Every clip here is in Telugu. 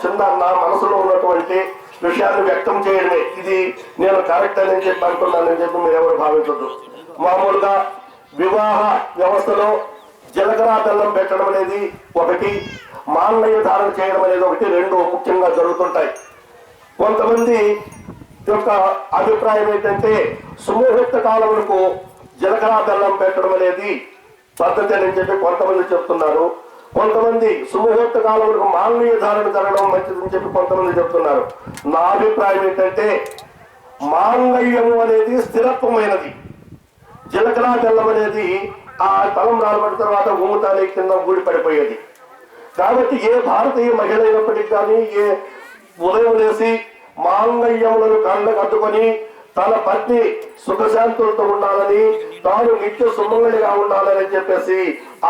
చిన్న నా మనసులో ఉన్నటువంటి విషయాన్ని వ్యక్తం చేయడమే. ఇది నేను కరెక్ట్ అని చెప్పి అంటున్నానని చెప్పి మీరు ఎవరు భావించద్దు. మామూలుగా వివాహ వ్యవస్థలో జీలకర్ర బెల్లం పెట్టడం అనేది ఒకటి, మాంగళ్య ధారణ చేయడం అనేది ఒకటి, రెండు ముఖ్యంగా జరుగుతుంటాయి. కొంతమంది యొక్క అభిప్రాయం ఏంటంటే సుముహూర్త కాలములకు జీలకర్ర బెల్లం పెట్టడం అనేది పద్ధతి అని చెప్పి కొంతమంది చెప్తున్నారు. కొంతమంది సుముహూర్త కాలములకు మాంగళ్య ధారణ జరగడం మంచిదని చెప్పి కొంతమంది చెప్తున్నారు. నా అభిప్రాయం ఏంటంటే మాంగళ్యము అనేది స్థిరత్వమైనది, జీలకర్ర బెల్లం అనేది ఆ తలం రాలబడిన తర్వాత ఊముతానే కింద ఊడి పడిపోయేది. కాబట్టి ఏ భారతీయ మహిళ అయినప్పటికీ కానీ ఏ ఉదయం లేసి మాంగళ్యములను కళ్ళకు అద్దుకొని తన పత్ని సుఖశాంతులతో ఉండాలని, తాను నిత్య సుమంగళిగా ఉండాలని చెప్పేసి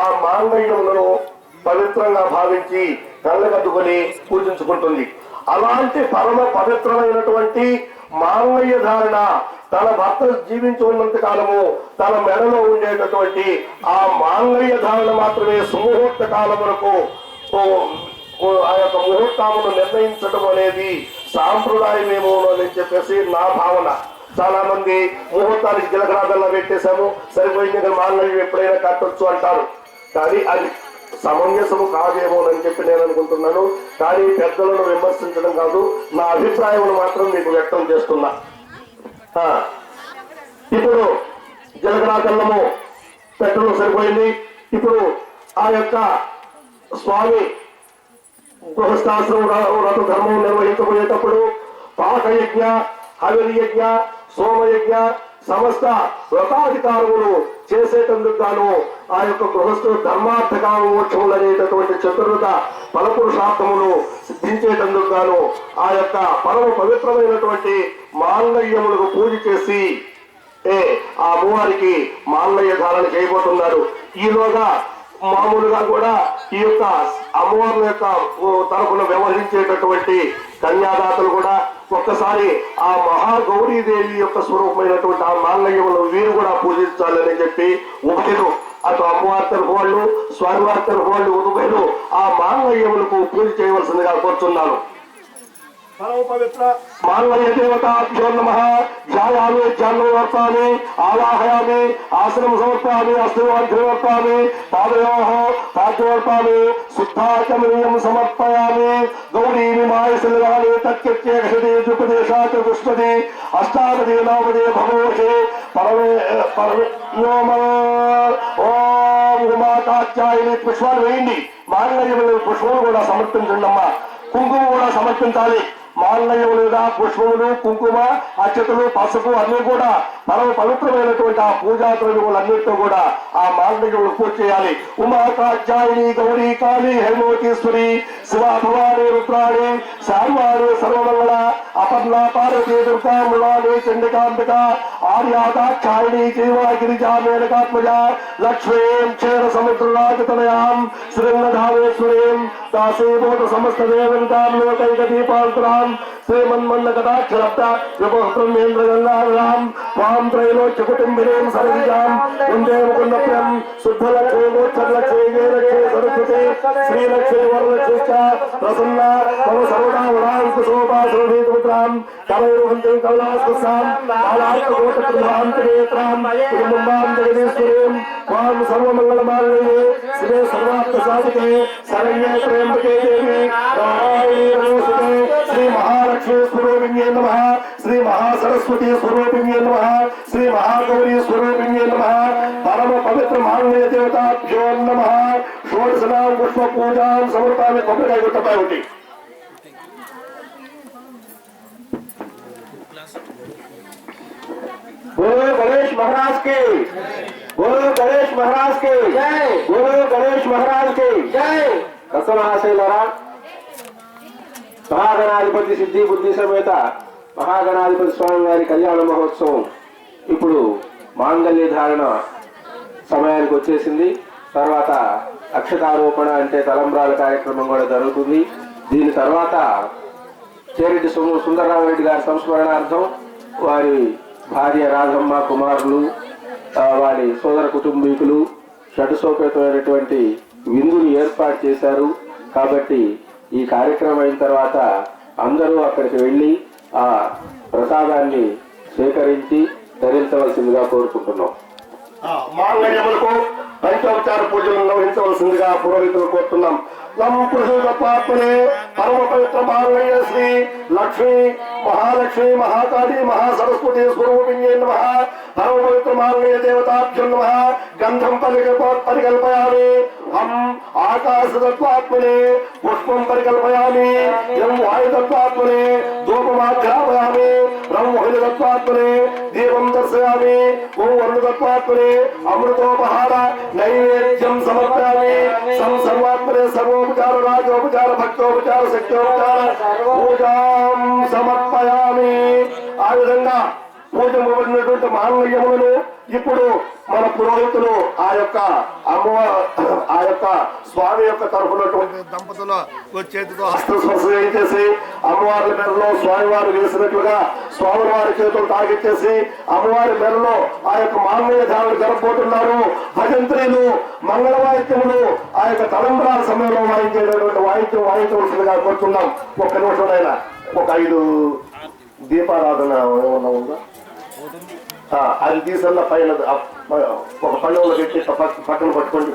ఆ మాంగళ్యములను పవిత్రంగా భావించి కళ్ళకద్దుకొని పూజించుకుంటుంది. అలాంటి పరమ పవిత్రమైనటువంటి మాంగళ్య ధారణ తన భర్త జీవించి ఉన్నంత కాలము తన మెడలో ఉండేటటువంటి ఆ మాంగళ్య ధారణ మాత్రమే సుముహూర్త కాలములకు ఆ యొక్క ముహూర్తాలను నిర్ణయించడం అనేది సాంప్రదాయమేమో అని చెప్పేసి నా భావన. చాలా మంది ముహూర్తానికి జీలకర్ర బెల్లం పెట్టేశాము సరిపోయింది, మాంగళ్యం ఎప్పుడైనా కట్టొచ్చు అంటారు. కానీ అది సమంజసము కాదేమో అని చెప్పి నేను అనుకుంటున్నాను. కానీ పెద్దలను విమర్శించడం కాదు, నా అభిప్రాయం మాత్రం మీకు వ్యక్తం చేస్తున్నా. ఇప్పుడు జీలకర్ర బెల్లము పెట్టడం సరిపోయింది. ఇప్పుడు ఆ యొక్క స్వామి గృహస్థాశ్రమ వ్రత ధర్మం నిర్వహించబోయేటప్పుడు పాకయజ్ఞ, హవిర్యజ్ఞ, సోమయజ్ఞ సమస్త వ్రతాధికారములు చేసేటందుకు గాను ఆ యొక్క గృహస్థు ధర్మార్థకామోక్షములు అనేటటువంటి చతుర్విధ ఫలపురుషార్థములు సిద్ధించేటందుకు గాను ఆ యొక్క పరమ పవిత్రమైనటువంటి మాంగళ్యములకు పూజ చేసి ఆ అమ్మవారికి మాంగళ్య ధారణ చేయబోతున్నారు. ఈలోగా మామూలుగా కూడా ఈ యొక్క అమ్మవారి యొక్క తరఫున వ్యవహరించేటటువంటి కన్యాదాతలు కూడా ఒక్కసారి ఆ మహాగౌరీదేవి యొక్క స్వరూపమైనటువంటి ఆ మాంగళ్యములను వీరు కూడా పూజించాలని చెప్పి ఉభయులు, అటు అమ్మవారి తరఫు వాళ్ళు స్వామివారి తరఫు వాళ్ళు ఉభయులు ఆ మాంగళ్యములకు పూజ చేయవలసిందిగా కోరుతున్నాను. పవిత్ర మాంగళ్య దేవతాభ్యో నమః. ధ్యాయామి, ధ్యానవర్పామి, ఆవాహయామి, ఆసనం సమర్పయామి, అస్తవర్పామి, పాదయోః పాద్యవర్పామి, శుద్ధాచమనీయం సమర్పయామి. గౌరీమి మాయశల్యాని తత్యత్యేకషది ద్విపదేశాచ పుష్పది అష్టాదీ నామదే భగవతే ఓం ఉమాకాత్యాయని. పుష్పాలు వేయండి, మాంగళ్యములు పుష్పములు కూడా సమర్పించండి అమ్మా. కుంకుమ కూడా సమర్పించాలి. మాంగళ్యము లేదా పుష్పములు, కుంకుమ, అక్షతలు, పసుపు అన్ని కూడా పరమ పవిత్రమైనటువంటి ఆ పూజా ద్రవ్యములన్నిటితో కూడా ఆ మాంగళ్యములు పూజ చేయాలి. ఉమాకాత్యాయని గౌరీ కాళీ హైమోతీశ్వరి శివా భవాని రుద్రాణి శార్వాణి సర్వమంగళ అపర్ణా పార్వతీ దుర్గా మృణాని చండికాంబిక ఆర్యాదాక్షాయిని జీవా గిరిజా మేనకాత్మజ లక్ష్మీం క్షీర సముద్రరాజతనయాం శ్రీంగధామేశ్వరీం దాసీభూత సమస్త దేవంతాం లోకైక దీపాంతరాం శ్రీమన్మన్న కటాక్షరప్త విభ్రహ్మేంద్ర గంగారాం వాం త్రైలోక్య కుటుంబినీం సరవిజాం వందే ముకుందప్యం శుద్ధలక్ష్మీ గోచరలక్ష్మీ జయలక్ష్మీ సరస్వతి శ్రీలక్ష్మీ వరలక్ష్మీ ప్రసన్న మమ సర్వదా వరాంకు శోభాసురభీతపుత్రాం కవైరుహంతం కమలాస్కసాం కాళార్కకోటప్రభాంతనేత్రాం కుటుంబాం జగదీశ్వరీం వాం సర్వమంగళమాంగళ్యే శివే సర్వార్థ సాధికే శరణ్యే త్రయంబకే దేవి నారాయణీ నమోస్తుతే. శ్రీ మహాలక్ష్మీ స్వరూపిణ్యే నమః. శ్రీ మహాసరస్వతీ స్వరూపిణ్యే నమః. శ్రీ మహాగౌరీ స్వరూపిణ్యే నమః. పరమ పవిత్ర మాంగళ్య దేవతాభ్యో నమః. షోడశనాం పుష్ప పూజాం సమర్పామి. కొబ్బరికాయ గుట్టపై ఒకటి. बोलो गणेश महाराज के, बोलो गणेश महाराज के जय, बोलो गणेश महाराज के जय. రసమహాశైలరా, మహాగణాధిపతి సిద్ధి బుద్ధి సమేత మహాగణాధిపతి స్వామి వారి కళ్యాణ మహోత్సవం ఇప్పుడు మాంగళ్య ధారణ సమయానికి వచ్చేసింది. తర్వాత అక్షతారోపణ అంటే తలంబ్రాల కార్యక్రమం కూడా జరుగుతుంది. దీని తర్వాత చేరెడ్డి సుందరరామరెడ్డి గారి సంస్మరణార్థం వారి భార్య రాధమ్మ, కుమారులు, వారి సోదర కుటుంబీకులు షడ్సోపేతమైనటువంటి విందుని ఏర్పాటు చేశారు. కాబట్టి ఈ కార్యక్రమం అయిన తర్వాత అందరూ అక్కడికి వెళ్ళి ఆ ప్రసాదాన్ని స్వీకరించి ధరించవలసిందిగా కోరుకుంటున్నాం. మాంగళ్యములకు పంచోపచార పూజలు నిర్వహించవలసిందిగా పురోహితులు కోరుతున్నాం. తత్వాత్మనే పరమ పవిత్ర మాంగళ్య శ్రీ లక్ష్మీ మహాలక్ష్మి మహాకాళి మహాసరస్వతి స్వరూపిణ్యే నమః. పరమ పవిత్ర మాంగళ్య దేవతాభ్యో నమః. గంధం పరికల్పయామి. హం ఆకాశతత్వాత్మనే పుష్పం పరికల్పయామి. యం వాయుతత్వాత్మనే ధూపమాఘ్రాపయామి. బ్రహ్మోహితత్వాత్మనే దీపం దర్శయామి. ఓం వరుణతత్వాత్మనే అమృతోపహార నైవేద్యం సమర్పయామి. సర్వాత్మనే సర్వోపచార రాజోపచార భక్తోపచార శక్తోపచార పూజాం సమర్పయామి. ఆ విధంగా పూజింపబడినటువంటి మాంగళ్యములను ఇప్పుడు మన పురోహితులు ఆ యొక్క స్వామి యొక్క తరఫునటువంటి దంపతుల చేతితో హస్తస్పర్శ చేసి అమ్మవారి మెడలో స్వామివారు వేసినట్లుగా స్వామి వారి చేతులు తాగిచ్చేసి అమ్మవారి మెడలో ఆ యొక్క మాంగళ్య ధారణ జరగబోతున్నారు. భజంత్రీలు మంగళ వాయిద్యములు ఆ యొక్క తలంబరాల సమయంలో వాయించేటటువంటి వాయిద్యం వాయించవలసిందిగా కోరుతున్నాం. ఒక్క నిమిషంలో ఒక 5 దీపారాధన ఏమన్నా ఉందా అది తీసుకున్న పైన ఒక పండుగలో పెట్టి పక్కన పట్టుకోండి.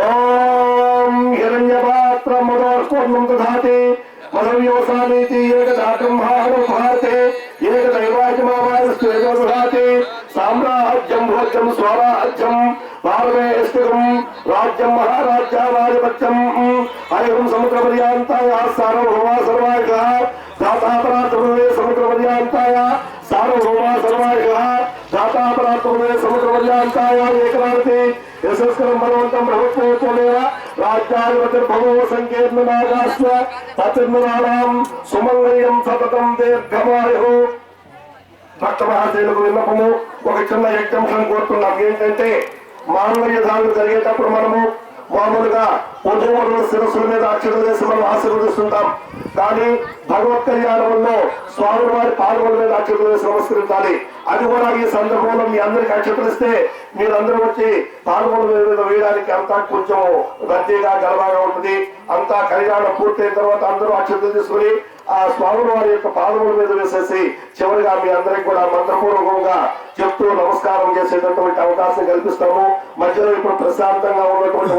ఓం హిరణ్యపాత్ర మదోర్పూర్ణం దధాతి మదవ్యోసానీతి ఏకదాకం భారతే ఏకదైవాజమావాయస్తు ఏకదధాతి సామ్రాజ్యం భోజ్యం స్వరాజ్యం భారతేస్తికం రాజ్యం మహారాజ్యాధిపత్యం హరిహం సముద్ర పర్యాంతాయ సార్వభౌమ సర్వాయుగ దాతాపరాత్మనే సముద్ర పర్యాంతాయ సార్వభౌమ సర్వాయుగ దాతాపరాత్మనే సముద్ర పర్యాంతాయ ఏకరాతి యశస్కరం బలవంతం ప్రభుత్వోత్తమేవ రాజ్యాధిపతిర్భవో సంకీర్ణనాగాస్వ తతిర్మరాణాం సుమంగళ్యం సతతం దీర్ఘమాయుః. భక్త మహాశైలకు విన్నపము, ఒక చిన్న యజ్ఞంశం కోరుతున్నాం. ఏంటంటే మాంగళ్య ధారణ జరిగేటప్పుడు మనము మామూలుగా ఉద్యోగుల శిరస్సుల మీద అక్షతలు వేసి మనం ఆశీర్వదిస్తుంటాం. కానీ భగవత్ కళ్యాణంలో స్వామి వారి పాల్గొన మీద అక్షతలు వేసి నమస్కరించాలి. అది కూడా ఈ సందర్భంలో మీ అందరికి అక్షతలు ఇస్తే మీరందరూ వచ్చి పాల్గొన మీద వేయడానికి అంతా కొంచెం రద్దీగా గలబాగా ఉంటుంది. అంతా కళ్యాణం పూర్తయిన తర్వాత అందరూ అక్షతలు తీసుకుని ఆ స్వామి వారి యొక్క పాదముల మీద వేసేసి చివరిగా మీ అందరికి కూడా మంత్రపూర్వకంగా చెప్తూ నమస్కారం చేసేటటువంటి అవకాశం కల్పిస్తాము. మధ్యలో ఇప్పుడు ప్రశాంతంగా ఉన్నటువంటి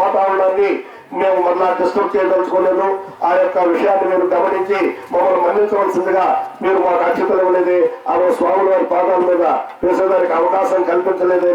వాతావరణాన్ని మేము మళ్ళా డిస్టర్బ్ చేయదలుచుకోలేదు. ఆ యొక్క విషయాన్ని మీరు గమనించి మమ్మల్ని మన్నించవలసిందిగా మీరు మాకు అక్షతలు ఇవ్వలేదు, ఆ స్వామి వారి పాదాల మీద వేసేదానికి అవకాశం కల్పించలేదు